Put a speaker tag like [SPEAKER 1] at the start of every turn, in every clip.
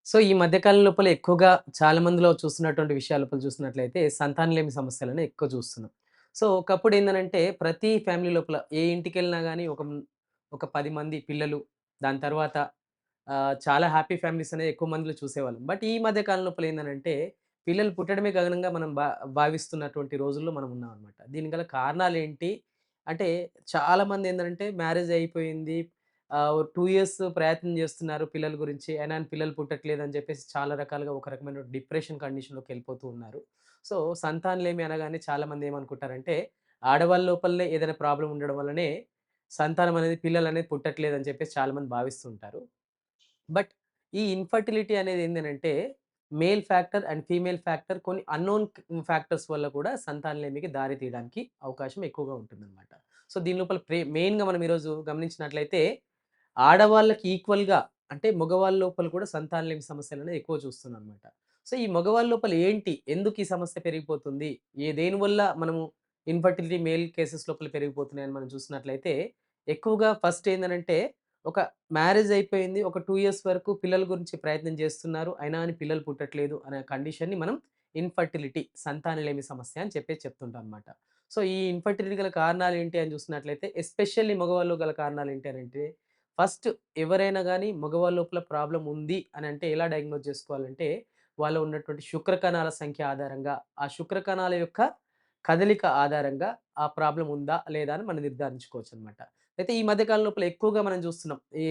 [SPEAKER 1] So, ఈ మధ్య కాలం లోపల ఎక్కువగా చాలా మందిలో చూస్తున్నటువంటి విషయాల లోపల చూస్తున్నట్లయితే సంతానలేమి సమస్యలను ఎక్కువ చూస్తున్నాం. సో, ఒకప్పుడు ఏందనంటే ప్రతి ఫ్యామిలీ లోపల ఏ ఇంటికెళ్ళినా గాని ఒక 10 మంది పిల్లలు, దాని తర్వాత చాలా హ్యాపీ ఫ్యామిలీస్ అనేది ఎక్కువ మందిలో చూసేవాళ్ళం. బట్ ఈ మధ్య కాలం లోపల ఏందనంటే పిల్లలు పుట్టడమే గగనంగా మనం భావిస్తున్నటువంటి రోజుల్లో మనం ఉన్నామనమాట. దీనికి గల కారణాలేంటి? అంటే చాలామంది ఏందనంటే మ్యారేజ్ అయిపోయింది. 2 ఇయర్స్ ప్రయత్నం జేస్తున్నారు పిల్లల గురించి. అయినా గాని పిల్లలు పుట్టట్లేదని జెప్పేసి చాలా రకాలుగా ఒక రకమైన డిప్రెషన్ కండిషన్‌లోకెళ్ళిపోతూ ఉన్నారు. సో, సంతానలేమి అనగానే చాలామంది ఏమనుకుంటారంటే, ఆడవాళ్ళ లోపలనే ఏదైనా ప్రాబ్లమ్ ఉండడం వల్లనే సంతానం అనేది పిల్లలనేది పుట్టట్లేదని చెప్పేసి చాలామంది భావిస్తూ ఉంటారు. బట్ ఈ ఇన్‌ఫర్టిలిటీ అనేది ఏందనంటే, male factor and female factor కొన్ని అన్‌నోన్ ఫ్యాక్టర్స్ వల్ల కూడా సంతానలేమికి దారి తీయడానికి అవకాశం ఎక్కువగా ఉంటుందనమాట. సో, దీని లోపల మెయిన్‌గా మనం ఈరోజు గమనించినట్లయితే ఆడవాళ్ళకి ఈక్వల్‌గా అంటే మగవాళ్ళ లోపల కూడా సంతానలేమి సమస్యలనేవి ఎక్కువ చూస్తున్నానన్నమాట. సో, ఈ మగవాళ్ళ లోపల ఏంటి? ఎందుకు ఈ సమస్య పెరిగిపోతుంది? దేనివల్ల మనము ఇన్‌ఫర్టిలిటీ మేల్ కేసెస్ లోపల పెరిగిపోతున్నాయని మనం చూసినట్లయితే, ఎక్కువగా ఫస్ట్ ఏందనంటే, ఒక మ్యారేజ్ అయిపోయింది. ఒక 2 ఇయర్స్ వరకు పిల్లల గురించి ప్రయత్నం చేస్తున్నారు. అయినా గాని పిల్లలు పుట్టట్లేదు అనే కండిషన్‌ని మనం ఇన్‌ఫర్టిలిటీ సంతానలేమి సమస్య అని చెప్పేసి చెప్తుంటాం అన్నమాట. సో, ఈ ఇన్‌ఫర్టిలిటీ గల కారణాలేంటి అని చూసినట్లయితే, ఎస్పెషల్లీ మగవాళ్ళలో గల కారణాలేంటి అనంటే ఫస్ట్ ఎవరైనా గాని మగవాళ్ళ లోపల ప్రాబ్లమ్ ఉంది అనంటే ఎలా డయాగ్నోస్ జేసుకోవాలంటే, వాళ్ళలో ఉన్నటువంటి శుక్ర కణాల సంఖ్య ఆధారంగా, ఆ శుక్ర కణాల యొక్క కదలిక ఆధారంగా ఆ ప్రాబ్లమ్ ఉందా? లేదా? అని మనం నిర్ధారించుకోవచ్చనమాట. అయితే ఈ మధ్య కాలం లోపల ఎక్కువగా మనం జూస్తున్నాం. ఈ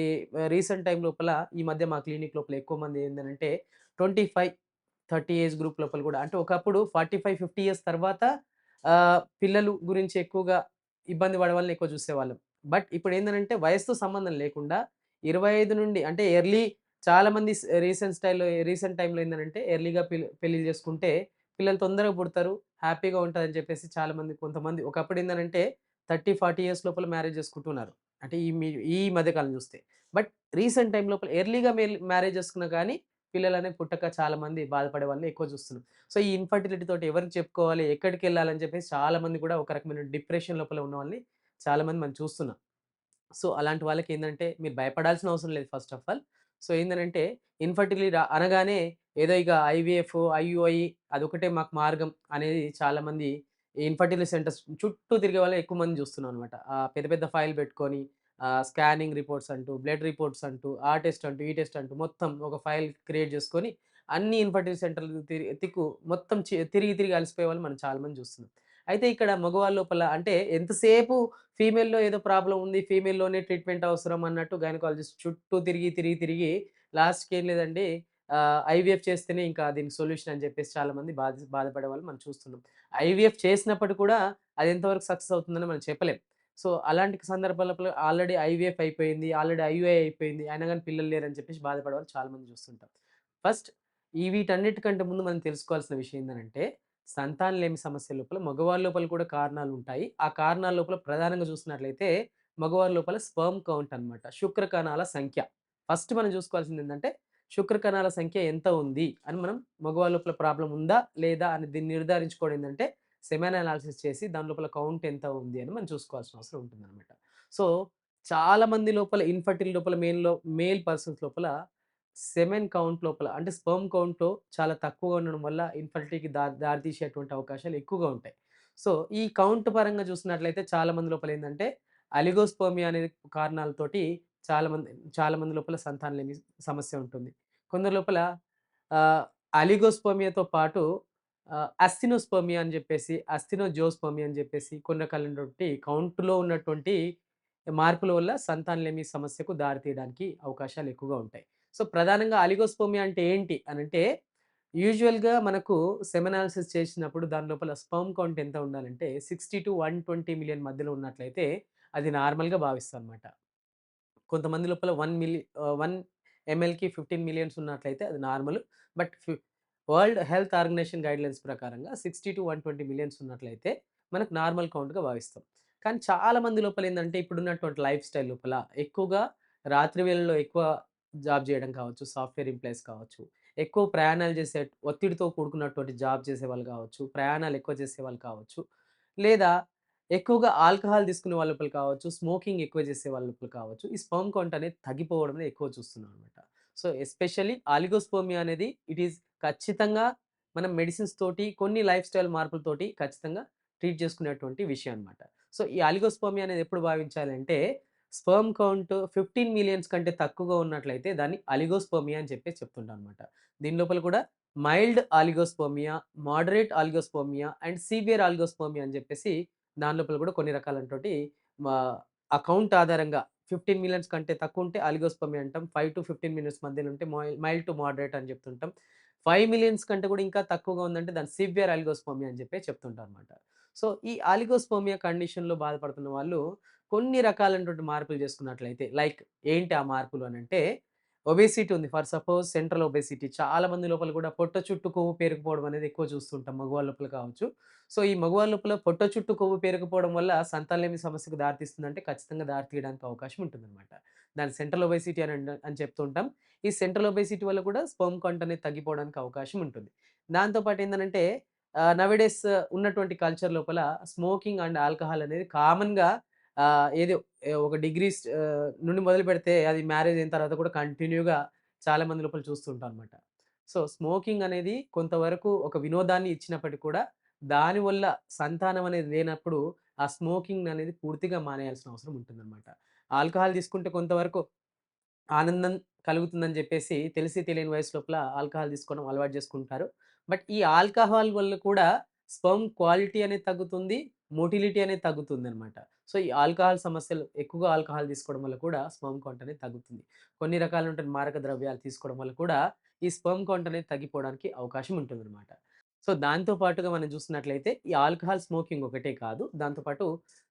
[SPEAKER 1] రీసెంట్ టైమ్ లోపల ఈ మధ్య మా క్లినిక్ లోపల ఎక్కువ మంది ఏందనంటే 25, 30 ఏజ్ గ్రూప్ లోపల గూడా అంటే ఒకప్పుడు 45, 50 ఇయర్స్ తర్వాత పిల్లలు గురించి ఎక్కువగా ఇబ్బంది పడే వాళ్ళని ఎక్కువ జూసేవాళ్ళం. బట్ ఇప్పుడేందనంటే వయస్సుతో సంబంధం లేకుండా 25 నుండి అంటే చాలామంది రీసెంట్ టైమ్‌లో ఏందనంటే ఎర్లీ‌గా పెళ్లిళ్లు చేసుకుంటే పిల్లలు తొందరగా పుడతారు. హ్యాపీగా ఉంటదని చెప్పేసి చాలామంది కొంతమంది ఒకప్పుడేందనంటే 30, 40 ఇయర్స్ లోపల మ్యారేజ్ చేసుకుంటున్నారు. అంటే ఈ మధ్య కాలం చూస్తే. బట్ రీసెంట్ టైమ్ లోపల ఎర్లీ‌గా మ్యారేజ్ చేసుకున్నా గానీ పిల్లలనేవి పుట్టక చాలామంది బాధపడే వాళ్ళని ఎక్కువ చూస్తున్నాం. సో, ఈ ఇన్‌ఫర్టిలిటీ తోటి ఎవరికి చెప్పుకోవాలి? ఎక్కడికెళ్ళాలని చెప్పేసి చాలామంది కూడా ఒక రకమైన డిప్రెషన్ లోపల ఉన్న వాళ్ళని చాలామంది మనం చూస్తున్నాం. సో, అలాంటి వాళ్ళకేందంటే మీరు భయపడాల్సిన అవసరం లేదు ఫస్ట్ ఆఫ్ ఆల్. సో, ఏందనంటే ఇన్‌ఫర్టిలిటీ అనగానే ఏదో ఇక ఐవీఎఫ్, ఐయుఐ అదొకటే మాకు మార్గం అనేది చాలామంది ఇన్‌ఫర్టిలిటీ సెంటర్స్ చుట్టూ తిరిగే వాళ్ళని ఎక్కువ మందిని చూస్తున్నాం అనమాట. పెద్ద పెద్ద ఫైల్ పెట్టుకొని స్కానింగ్ రిపోర్ట్స్ అంటూ, బ్లడ్ రిపోర్ట్స్ అంటూ, ఆ టెస్ట్ అంటూ, ఈ టెస్ట్ అంటూ మొత్తం ఒక ఫైల్ క్రియేట్ చేసుకొని అన్ని ఇన్‌ఫర్టిలిటీ సెంటర్‌లు మొత్తం తిరిగి తిరిగి అలసిపోయే వాళ్ళు మనం చాలా మంది చూస్తున్నాం. అయితే ఇక్కడ మగవాళ్ళ లోపల అంటే ఎంతసేపు ఫీమేల్‌లో ఏదో ప్రాబ్లమ్ ఉంది. ఫీమేల్‌లోనే ట్రీట్‌మెంట్ అవసరం అన్నట్టు గైనకాలజిస్ట్ చుట్టూ తిరిగి లాస్ట్‌కి ఏం లేదండి ఐవీఎఫ్ చేస్తేనే ఇంకా దీనికి సొల్యూషన్ అని చెప్పేసి చాలామంది బాధపడే వాళ్ళు మనం చూస్తున్నాం. ఐవీఎఫ్ చేసినప్పటికి కూడా అది ఎంతవరకు సక్సెస్ అవుతుందని మనం చెప్పలేం. సో, అలాంటి సందర్భాలలో ఆల్రెడీ ఐవీఎఫ్ అయిపోయింది. ఆల్రెడీ ఐయుఐ అయిపోయింది. అయినా గాని పిల్లలు లేరని చెప్పేసి బాధపడే వాళ్ళు చాలామంది చూస్తుంటాం. ఫస్ట్ వీటన్నిటికంటే ముందు మనం తెలుసుకోవాల్సిన విషయం ఏందనంటే సంతానలేమి సమస్య లోపల మగవాళ్ళ లోపల కూడా కారణాలుంటాయి. ఆ కారణాల లోపల ప్రధానంగా చూసినట్లయితే మగవారి లోపల స్పెర్మ్ కౌంట్ అన్నమాట. శుక్ర కణాల సంఖ్య. ఫస్ట్ మనం చూసుకోవాల్సిందేంటంటే శుక్ర కణాల సంఖ్య ఎంత ఉంది అని మనం మగవాళ్ళ లోపల ప్రాబ్లమ్ ఉందా? లేదా? అని దీన్ని నిర్ధారించుకోవడం ఏందంటే సెమెన్ అనాలిసిస్ చేసి దాని లోపల కౌంట్ ఎంత ఉంది అని మనం చూసుకోవాల్సిన అవసరం ఉంటుందన్నమాట. సో, చాలా మంది లోపల ఇన్‌ఫర్టిల్ లోపల మేల్ పర్సన్స్ లోపల సెమెన్ కౌంట్ లోపల అంటే స్పెర్మ్ కౌంట్ చాలా తక్కువగా ఉండడం వల్ల ఇన్‌ఫర్టిలిటీకి దారి తీసేటువంటి అవకాశాలు ఎక్కువగా ఉంటాయి. సో, ఈ కౌంట్ పరంగా చూసినట్లయితే చాలా మంది లోపల ఏందంటే అలిగోస్పెర్మియా అనేది కారణాలతోటి చాలా మంది లోపల సంతానలేమి సమస్య ఉంటుంది. కొందరి లోపల ఆహ్, అలిగోస్పెర్మియాతో పాటు అస్థినోస్పెర్మియా అని చెప్పేసి, అస్థినోజోస్పెర్మియా అని చెప్పేసి కొన్ని రకాలైనటువంటి కౌంట్‌లో ఉన్నటువంటి మార్పుల వల్ల సంతానలేమి సమస్యకు దారి తీయడానికి అవకాశాలు ఎక్కువగా ఉంటాయి. సో, ప్రధానంగా అలిగోస్పెర్మియా అంటే ఏంటి అనంటే, యూజువల్‌గా మనకు సెమెనాలిసిస్ చేసినప్పుడు దాని లోపల స్పెర్మ్ కౌంట్ ఎంత ఉండాలంటే 60-120 మిలియన్ మధ్యలో ఉన్నట్లయితే అది నార్మల్‌గా భావిస్తామనమాట. కొంతమంది లోపల 1 ఎంఎల్‌కి 15 మిలియన్స్ ఉన్నట్లయితే అది normal. But world health organization guidelines ప్రకారంగా 60-120 మిలియన్స్ ఉన్నట్లయితే మనకు నార్మల్ కౌంట్‌గా భావిస్తాం. కానీ చాలా మంది లోపల ఏందంటే ఇప్పుడున్నటువంటి లైఫ్ స్టైల్ లోపల ఎక్కువగా రాత్రి వేళల్లో ఎక్కువ జాబ్ చేయడం కావచ్చు, సాఫ్ట్‌వేర్ ఎంప్లాయీస్ కావచ్చు, ఎక్కువ ప్రయాణాలు చేసే ఒత్తిడితో కూడుకున్నటువంటి జాబ్ చేసేవాళ్ళు కావచ్చు, ప్రయాణాలు ఎక్కువ చేసేవాళ్ళు కావచ్చు, లేదా ఎక్కువగా ఆల్కహాల్ తీసుకునే వాళ్ళ లోపల కావచ్చు, స్మోకింగ్ ఎక్కువ చేసే వాళ్ళ లోపల కావచ్చు, ఈ స్పెర్మ్ కౌంట్ అనేది తగ్గిపోవడమే ఎక్కువ చూస్తున్నామనమాట. సో, ఎస్పెషల్లీ ఆలిగోస్పెర్మియా అనేది ఇట్ ఈస్ ఖచ్చితంగా మనం మెడిసిన్స్ తోటి, కొన్ని లైఫ్ స్టైల్ మార్పులతోటి ఖచ్చితంగా ట్రీట్ చేసుకునేటువంటి విషయం అన్నమాట. సో, ఈ ఆలిగోస్పెర్మియా అనేది ఎప్పుడు భావించాలంటే, స్పెర్మ్ కౌంట్ 15 మిలియన్స్ కంటే తక్కువగా ఉన్నట్లయితే దాన్ని అలిగోస్పెర్మియా అని చెప్పేసి చెప్తుంటాం అన్నమాట. దీని లోపల కూడా మైల్డ్ ఆలిగోస్పెర్మియా, మోడరేట్ ఆలిగోస్పెర్మియా అండ్ సివియర్ ఆలిగోస్పెర్మియా అని చెప్పేసి దాని లోపల కూడా కొన్ని రకాలైనటువంటి మా ఆ కౌంట్ ఆధారంగా 15 మిలియన్స్ కంటే తక్కువుంటే ఆలిగోస్పెర్మియా అంటాం. 5-15 మిలియన్స్ మధ్యలో ఉంటే మైల్డ్ టు మోడరేట్ అని చెప్తుంటాం. 5 మిలియన్స్ కంటే కూడా ఇంకా తక్కువగా ఉందంటే దాన్ని సివియర్ ఆలిగోస్పెర్మియా అని చెప్పి చెప్తుంటారనమాట. సో, ఈ ఆలిగోస్పెర్మియా కండిషన్‌లో బాధపడుతున్న వాళ్ళు కొన్ని రకాలైనటువంటి మార్పులు చేసుకున్నట్లయితే లైక్ ఏంటి ఆ మార్పులు అనంటే ఒబేసిటీ ఉంది. ఫర్ సపోజ్ సెంట్రల్ ఒబేసిటీ చాలా మంది లోపల కూడా పొట్ట చుట్టూ కొవ్వు పేరుకుపోవడం అనేది ఎక్కువ చూస్తుంటాం మగవాళ్ళ లోపల కావచ్చు. సో, ఈ మగవాళ్ళ లోపల పొట్ట చుట్టూ కొవ్వు పేరుకుపోవడం వల్ల సంతానలేమి సమస్యకు దారితీస్తుందంటే ఖచ్చితంగా దారి తీయడానికి అవకాశం ఉంటుందన్నమాట. దాన్ని సెంట్రల్ ఒబేసిటీ అని చెప్తూ ఉంటాం. ఈ సెంట్రల్ ఒబేసిటీ వల్ల కూడా స్పెర్మ్ కౌంట్ అనేది తగ్గిపోవడానికి అవకాశం ఉంటుంది. దాంతో పాటు ఏందనంటే నౌ ఏ డేస్ ఉన్నటువంటి కల్చర్ లోపల స్మోకింగ్ అండ్ ఆల్కహాల్ అనేది కామన్‌గా ఏదో ఒక డిగ్రీస్ నుండి మొదలుపెడితే అది మ్యారేజ్ అయిన తర్వాత కూడా కంటిన్యూ‌గా చాలా మంది లోపల చూస్తూ ఉంటాం అన్నమాట. సో, స్మోకింగ్ అనేది కొంతవరకు ఒక వినోదాన్ని ఇచ్చినప్పటికి కూడా దానివల్ల సంతానం అనేది లేనప్పుడు ఆ స్మోకింగ్ అనేది పూర్తిగా మానేయాల్సిన అవసరం ఉంటుందన్నమాట. ఆల్కహాల్ తీసుకుంటే కొంతవరకు ఆనందం కలుగుతుందని జెప్పేసి తెలిసి తెలియని వయసు లోపల ఆల్కహాల్ తీసుకోవడం అలవాటు జేసుకుంటారు. బట్ ఈ ఆల్కహాల్ వల్ల కూడా స్పెర్మ్ క్వాలిటీ అనేది తగ్గుతుంది. మోటిలిటీ అనేది తగ్గుతుందనమాట. సో, ఈ ఆల్కహాల్ సమస్యలు ఎక్కువగా ఆల్కహాల్ తీసుకోవడం వల్ల కూడా స్పెర్మ్ కౌంట్ అనేది తగ్గుతుంది. కొన్ని రకాలైనటువంటి మారక ద్రవ్యాలు తీసుకోవడం వల్ల కూడా ఈ స్పెర్మ్ కౌంట్ అనేది తగ్గిపోవడానికి అవకాశం ఉంటుందనమాట. సో, దాంతో పాటుగా మనం చూస్తున్నట్లయితే ఈ ఆల్కహాల్ స్మోకింగ్ ఒకటే కాదు. దాంతో పాటు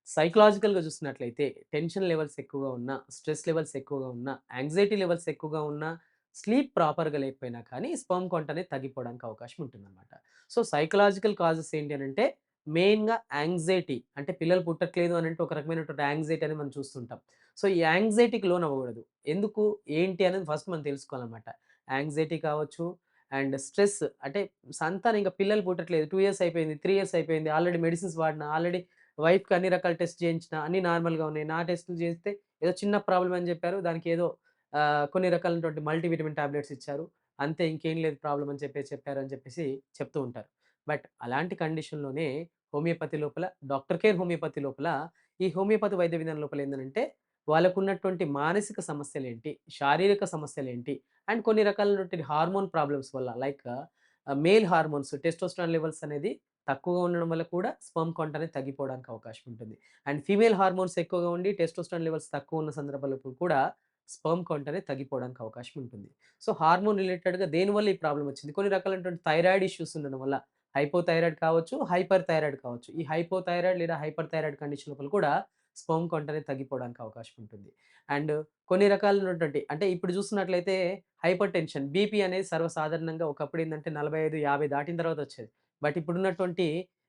[SPEAKER 1] సైకలాజికల్‌గా చూస్తున్నట్లయితే టెన్షన్ లెవెల్స్ ఎక్కువగా ఉన్నా, స్ట్రెస్ లెవెల్స్ ఎక్కువగా ఉన్నా, యాంక్సైటీ లెవెల్స్ ఎక్కువగా ఉన్నా, స్లీప్ ప్రాపర్‌గా లేకపోయినా కానీ స్పెర్మ్ కౌంట్ అనేది తగ్గిపోవడానికి అవకాశం ఉంటుందన్నమాట. సో, సైకలాజికల్ కాజెస్ ఏంటి అనంటే మెయిన్‌గా యాంక్సైటీ అంటే పిల్లలు పుట్టట్లేదు అనంటే ఒక రకమైనటువంటి యాంక్సైటీ అనేది మనం చూస్తుంటాం. సో, ఈ యాంక్సైటీకి లోనవ్వకూడదు. ఎందుకు? ఏంటి? అనేది ఫస్ట్ మనం తెలుసుకోవాలన్నమాట. యాంక్సైటీ కావచ్చు అండ్ స్ట్రెస్ అంటే సంతానం ఇంక పిల్లలు పుట్టట్లేదు. 2 ఇయర్స్ అయిపోయింది, 3 ఇయర్స్ అయిపోయింది. ఆల్రెడీ మెడిసిన్స్ వాడినా, ఆల్రెడీ వైఫ్‌కి అన్ని రకాల టెస్ట్ చేయించిన, అన్నీ నార్మల్‌గా ఉన్నాయి. నా టెస్టులు చేస్తే ఏదో చిన్న ప్రాబ్లమ్ అని చెప్పారు. దానికేదో కొన్ని రకాలైనటువంటి మల్టీవిటమిన్ టాబ్లెట్స్ ఇచ్చారు. అంతే ఇంకేం లేదు ప్రాబ్లమ్ అని చెప్పారని చెప్పేసి చెప్తూ ఉంటారు. బట్ అలాంటి కండిషన్‌లోనే హోమియోపతి లోపల డాక్టర్ కేర్ హోమియోపతి లోపల ఈ హోమియోపతి వైద్య విధానం లోపల ఏందనంటే వాళ్ళకున్నటువంటి మానసిక సమస్యలేంటి? శారీరక సమస్యలేంటి? అండ్ కొన్ని రకాలైనటువంటి హార్మోన్ ప్రాబ్లమ్స్ వల్ల like male hormones testosterone levels అనేది తక్కువగా ఉండడం వల్ల కూడా స్పెర్మ్ కౌంట్ అనేది తగ్గిపోవడానికి అవకాశం ఉంటుంది. అండ్ ఫీమేల్ హార్మోన్స్ ఎక్కువగా ఉండి టెస్టోస్టెరాన్ లెవెల్స్ తక్కువ ఉన్న సందర్భాల్లో కూడా స్పెర్మ్ కౌంట్ అనేది తగ్గిపోవడానికి అవకాశం ఉంటుంది. సో, హార్మోన్ రిలేటెడ్‌గా దేనివల్ల ఈ ప్రాబ్లమ్ వచ్చింది? కొన్ని రకాలైనటువంటి థైరాయిడ్ ఇష్యూస్ ఉండడం వల్ల హైపోథైరాయిడ్ కావచ్చు, హైపర్ థైరాయిడ్ కావచ్చు. ఈ హైపోథైరాయిడ్ లేదా హైపర్ థైరాయిడ్ కండిషన్ లోపల కూడా స్పెర్మ్ కౌంట్ అనేది తగ్గిపోవడానికి అవకాశం ఉంటుంది. అండ్ కొన్ని రకాలైనటువంటి అంటే ఇప్పుడు చూస్తున్నట్లయితే హైపర్ టెన్షన్ బీపీ అనేది సర్వసాధారణంగా ఒకప్పుడు ఏందంటే 45, 50 దాటిన తర్వాత వచ్చేది. బట్ ఇప్పుడున్నటువంటి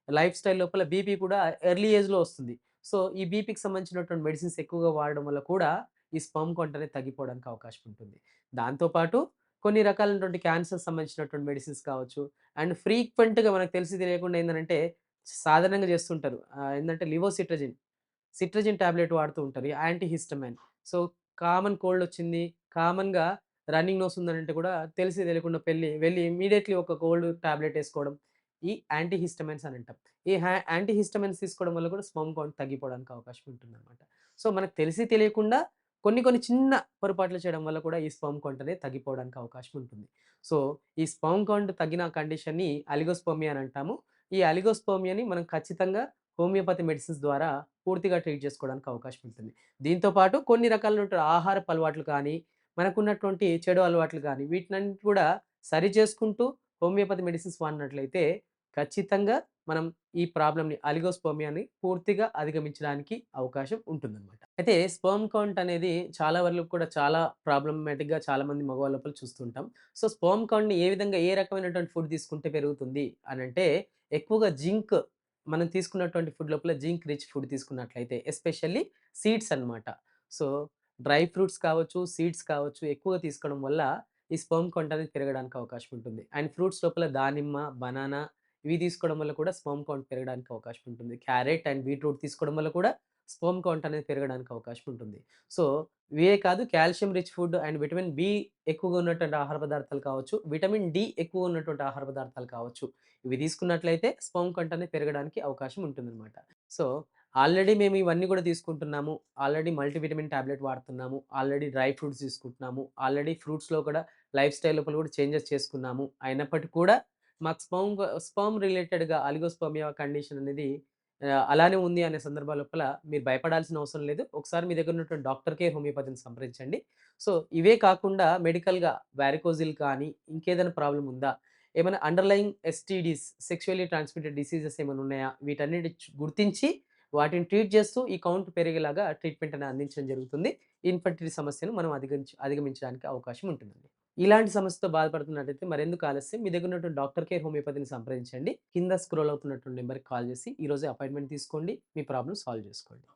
[SPEAKER 1] లైఫ్ స్టైల్ లోపల బీపీ కూడా ఎర్లీ ఏజ్‌లో వస్తుంది. సో, ఈ బీపీకి సంబంధించినటువంటి మెడిసిన్స్ ఎక్కువగా వాడడం వల్ల కూడా ఈ స్పెర్మ్ కౌంట్ అనేది తగ్గిపోవడానికి అవకాశం ఉంటుంది. దాంతో పాటు కొన్ని రకాలైనటువంటి క్యాన్సర్‌కి సంబంధించినటువంటి మెడిసిన్స్ కావచ్చు అండ్ ఫ్రీక్వెంట్‌గా మనకు తెలిసి తెలియకుండా ఏందనంటే సాధారణంగా చేస్తుంటారు. ఏందంటే లివోసిట్రజిన్ సిట్రజిన్ టాబ్లెట్ వాడుతూ ఉంటారు. Antihistamine. సో, కామన్ కోల్డొచ్చింది. కామన్‌గా రన్నింగ్ నోస్ ఉందనంటే కూడా తెలిసి తెలియకుండా వెళ్లి ఇమ్మీడియేట్‌లీ ఒక కోల్డ్ టాబ్లెట్ ఏసుకోవడం. ఈ యాంటీ హిస్టమైన్స్ అని అంటాం. ఈ యాంటీ హిస్టమైన్స్ తీసుకోవడం వల్ల కూడా స్పెర్మ్ కౌంట్ తగ్గిపోవడానికి అవకాశం ఉంటుందన్నమాట. సో, మనకు తెలిసి తెలియకుండా కొన్ని కొన్ని చిన్న పొరపాట్లు చేయడం వల్ల కూడా ఈ స్పెర్మ్ కౌంట్ అనేది తగ్గిపోవడానికి అవకాశం ఉంటుంది. సో, ఈ స్పెర్మ్ కౌంట్ తగ్గిన కండిషన్‌ని అలిగోస్పెర్మియా అని అంటాము. ఈ అలిగోస్పెర్మియాని మనం ఖచ్చితంగా హోమియోపతి మెడిసిన్స్ ద్వారా పూర్తిగా ట్రీట్ చేసుకోవడానికి అవకాశం ఉంటుంది. దీంతో పాటు కొన్ని రకాలైనటువంటి ఆహారపు అలవాట్లు కానీ, మనకున్నటువంటి చెడు అలవాట్లు గానీ, వీటినన్నిటి కూడా సరి చేసుకుంటూ హోమియోపతి మెడిసిన్స్ వాడినట్లయితే ఖచ్చితంగా మనం ఈ ప్రాబ్లమ్‌ని అలిగోస్పెర్మియాని పూర్తిగా అధిగమించడానికి అవకాశం ఉంటుందన్నమాట. అయితే స్పెర్మ్ కౌంట్ అనేది చాలా వరకు కూడా చాలా ప్రాబ్లమాటిక్‌గా చాలామంది మగవాళ్ళ లోపల చూస్తుంటాం. సో, స్పెర్మ్ కౌంట్‌ని ఏ విధంగా ఏ రకమైనటువంటి ఫుడ్ తీసుకుంటే పెరుగుతుంది అనంటే ఎక్కువగా జింక్ మనం తీసుకున్నటువంటి ఫుడ్ లోపల జింక్ రిచ్ ఫుడ్ తీసుకున్నట్లయితే ఎస్పెషల్లీ సీడ్స్ అన్నమాట. సో, డ్రై ఫ్రూట్స్ కావచ్చు, సీడ్స్ కావచ్చు ఎక్కువగా తీసుకోవడం వల్ల ఈ స్పెర్మ్ కౌంట్ అనేది పెరగడానికి అవకాశం ఉంటుంది. అండ్ ఫ్రూట్స్ లోపల దానిమ్మ, బనానా ఇవి తీసుకోవడం వల్ల కూడా స్పెర్మ్ కౌంట్ పెరగడానికి అవకాశం ఉంటుంది. క్యారెట్ అండ్ బీట్రూట్ తీసుకోవడం వల్ల కూడా స్పెర్మ్ కౌంట్ అనేది పెరగడానికి అవకాశం ఉంటుంది. సో, ఇవే కాదు calcium rich food and vitamin B ఎక్కువగా ఉన్నటువంటి ఆహార పదార్థాలు కావచ్చు, విటమిన్ డి ఎక్కువ ఉన్నటువంటి ఆహార పదార్థాలు కావచ్చు. ఇవి తీసుకున్నట్లయితే స్పెర్మ్ కౌంట్ అనేది పెరగడానికి అవకాశం ఉంటుందనమాట. సో, ఆల్రెడీ మేము ఇవన్నీ కూడా తీసుకుంటున్నాము. ఆల్రెడీ మల్టీవిటమిన్ టాబ్లెట్ వాడుతున్నాము. ఆల్రెడీ డ్రై ఫ్రూట్స్ తీసుకుంటున్నాము. ఆల్రెడీ ఫ్రూట్స్‌లో కూడా లైఫ్ స్టైల్ లోపల కూడా చేంజెస్ చేసుకున్నాము. అయినప్పటికి కూడా మాకు స్పెర్మ్ రిలేటెడ్‌గా అలిగోస్పెర్మియా కండిషన్ అనేది అలానే ఉంది అనే సందర్భాల లోపల మీరు భయపడాల్సిన అవసరం లేదు. ఒకసారి మీ దగ్గర ఉన్నటువంటి డాక్టర్ కేర్ హోమియోపతిని సంప్రదించండి. సో, ఇవే కాకుండా మెడికల్‌గా వారికోజిల్ కానీ, ఇంకేదైనా ప్రాబ్లమ్ ఉందా? ఏమైనా underlying STDs sexually transmitted diseases ఏమైనా ఉన్నాయా? వీటన్నిటి గుర్తించి వాటిని ట్రీట్ చేస్తూ ఈ కౌంట్ పెరిగేలాగా ట్రీట్మెంట్ అనేది అందించడం జరుగుతుంది. ఇన్‌ఫెర్టిలిటీ సమస్యను మనం అధిగమించడానికి అవకాశం ఉంటుందండి. ఇలాంటి సమస్యతో బాధపడుతున్నట్టయితే మరెందుకు ఆలస్యం మీ దగ్గర ఉన్నటువంటి డాక్టర్ కేర్ హోమియోపతిని సంప్రదించండి. కింద స్క్రోల్ అవుతున్నటువంటి నంబర్‌కి కాల్ చేసి ఈరోజే అపాయింట్‌మెంట్ తీసుకోండి. మీ ప్రాబ్లమ్ సాల్వ్ చేసుకోండి.